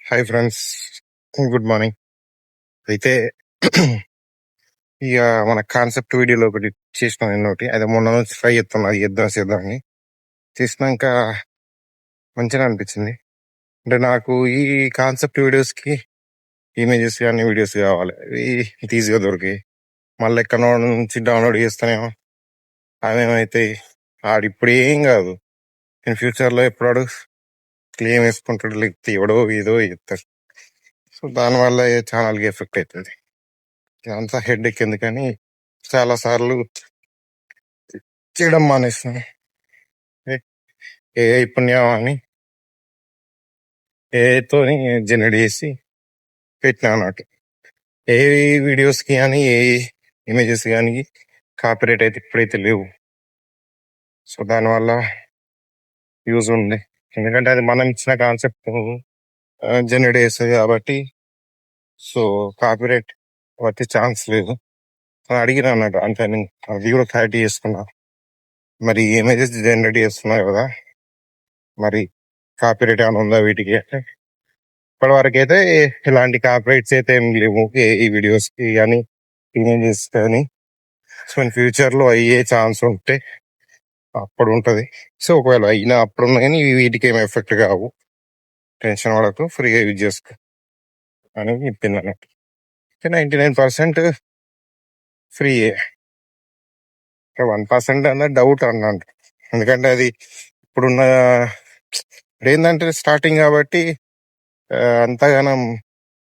Hi friends, good morning. అయితే ఇక మన కాన్సెప్ట్ వీడియోలో ఒకటి చేసినాం ఎన్నోటి, అదే మొన్న నుంచి ట్రై చేస్తున్నాం, అది చేద్దామని చేసినాక మంచిగా అనిపించింది. అంటే నాకు ఈ కాన్సెప్ట్ వీడియోస్కి ఇమేజెస్ కానీ వీడియోస్ కావాలి, ఇవి ఈజీగా దొరికాయి. మళ్ళీ ఎక్కడ నుంచి డౌన్లోడ్ చేస్తానేమో అవేమైతే ఆడిప్పుడు ఏం కాదు, ఇన్ ఫ్యూచర్లో ఎప్పుడు క్లెయిమ్ వేసుకుంటాడు, లేకపోతే ఎవడో ఏదో చెప్తారు. సో దానివల్ల ఛానల్కి ఎఫెక్ట్ అవుతుంది. ఇదంతా హెడ్ ఎక్ ఎందుకని చాలా సార్లు చేయడం మానేస్తాను. ఏ పుణ్యం అని ఏతో జనరేట్ చేసి పెట్టినా అన్నట్టు. ఏ వీడియోస్కి కానీ ఏ ఇమేజెస్ కానీ కాపీరైట్ అయితే ఇప్పుడైతే లేవు. సో దానివల్ల యూజ్ ఉంది, ఎందుకంటే అది మనం ఇచ్చిన కాన్సెప్ట్ జనరేట్ చేస్తుంది కాబట్టి. సో కాపీరైట్ వచ్చే ఛాన్స్ లేదు అని అడిగిన అన్నట్టు. అంటే నేను అది కూడా క్లారిటీ చేసుకున్నా, మరి ఇమేజెస్ జనరేట్ చేస్తున్నా కదా, మరి కాపీరైట్ ఏమైనా ఉందా వీటికి అంటే ఇప్పటి వరకు అయితే ఇలాంటి కాపీరైట్స్ అయితే ఏం లేవు ఈ వీడియోస్ కి కానీ ఇమేజెస్ కానీ. సో ఇన్ ఫ్యూచర్ లో అయ్యే ఛాన్స్ ఉంటే అప్పుడు ఉంటది. సో ఒకవేళ అయినా అప్పుడు ఉన్నా కానీ వీటికి ఏమి ఎఫెక్ట్ కావు, టెన్షన్ పడకు, ఫ్రీగా యూజ్ చేసుకో అని చెప్పింది అన్నట్టు. 99% ఫ్రీయే, 1% అన్న డౌట్ అన్నాను. ఎందుకంటే అది ఇప్పుడున్న ఏంటంటే స్టార్టింగ్ కాబట్టి అంతగానం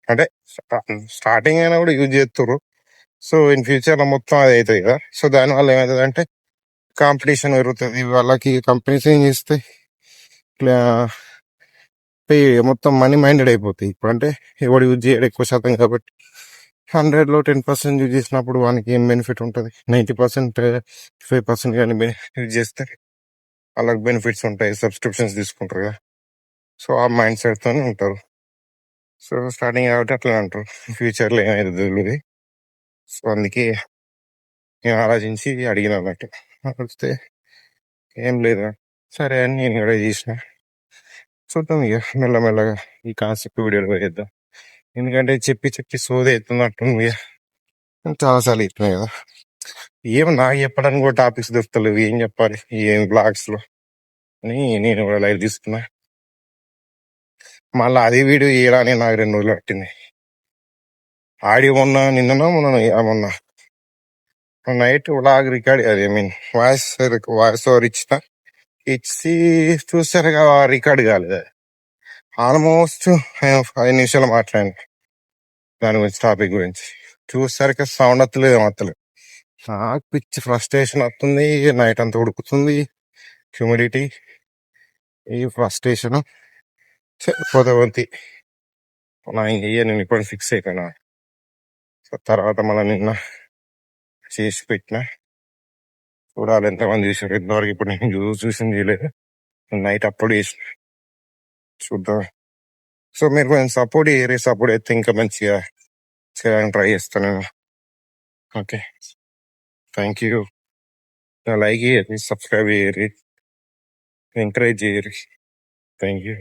అంటే స్టార్టింగ్ అయినా కూడా యూజ్ చేస్తుర్రు. సో ఇన్ ఫ్యూచర్ లో మొత్తం అది అవుతుంది కదా. సో దానివల్ల ఏమవుతుంది అంటే కాంపిటీషన్ పెరుగుతుంది. వాళ్ళకి కంపెనీస్ ఏం చేస్తే మొత్తం మనీ మైండెడ్ అయిపోతాయి. ఇప్పుడు అంటే ఎవడు యూజ్ చేయడు ఎక్కువ శాతం కాబట్టి 100లో 10% యూజ్ చేసినప్పుడు వానికి ఏం బెనిఫిట్ ఉంటుంది. 90% 5% కానీ యూజ్ చేస్తే వాళ్ళకి బెనిఫిట్స్ ఉంటాయి, సబ్స్క్రిప్షన్స్ తీసుకుంటారు కదా. సో ఆ మైండ్ సెట్ తోనే ఉంటారు. సో స్టార్టింగ్ కాబట్టి అట్లా అంటారు, ఫ్యూచర్లో ఏమైతే తెలియదు. సో అందుకే నేను ఆలోచించి అడిగిన అన్నట్టు. అడిగితే ఏం లేదా, సరే అని నేను కూడా చేసిన. చూద్దాం ఇక మెల్లమెల్లగా ఈ కాన్సెప్ట్ వీడియోలో వేద్దాం. ఎందుకంటే చెప్పి చెప్పి సోది అవుతున్నట్టుంది. చాలాసార్లు అవుతున్నాయి కదా, ఏమో నాకు చెప్పడానికి కూడా టాపిక్స్ దొరుకుతలేవు, ఏం చెప్పాలి ఏం బ్లాగ్స్ లో అని నేను కూడా లైవ్ తీసుకున్నా. మళ్ళీ అది వీడియో చేయడానికి నాకు 2 రోజులు పట్టింది. ఆడియో మొన్న నైట్ వ్లాగ్ రికార్డ్, అది ఐ మీన్ వాయిస్ ఓవర్ ఇచ్చి చూసారు కదా, రికార్డ్ కాలేదు. ఆల్మోస్ట్ 5 నిమిషాలు మాట్లాడాను దాని గురించి, టాపిక్ గురించి. చూసరికి సౌండ్ వస్తలేదు, ఏమత్తలేదు. నాకు పిచ్చి ఫ్రస్ట్రేషన్ వస్తుంది. నైట్ అంతా ఉడుకుతుంది, హ్యూమిడిటీ, ఈ ఫ్రస్ట్రేషన్ పోతే నా ఇంకయ్యా. నేను ఇప్పుడు ఫిక్స్ అయిపోయినా. తర్వాత మళ్ళీ నిన్న చేసి పెట్టిన, చూడాలి ఎంతమంది చూసారు ఇంతవరకు. ఇప్పుడు నేను చూసింది చేయలేదు, నైట్ అప్లోడ్ చేసిన, చూద్దాం. సో మీరు కొంచెం సపోర్ట్ చేయరు, సపోర్ట్ అయితే ఇంకా మంచిగా చేయడానికి ట్రై చేస్తాను. Okay, thank you. లైక్ చేయరు, సబ్స్క్రైబ్ చేయరు, ఎంకరేజ్ చేయరు. Thank you.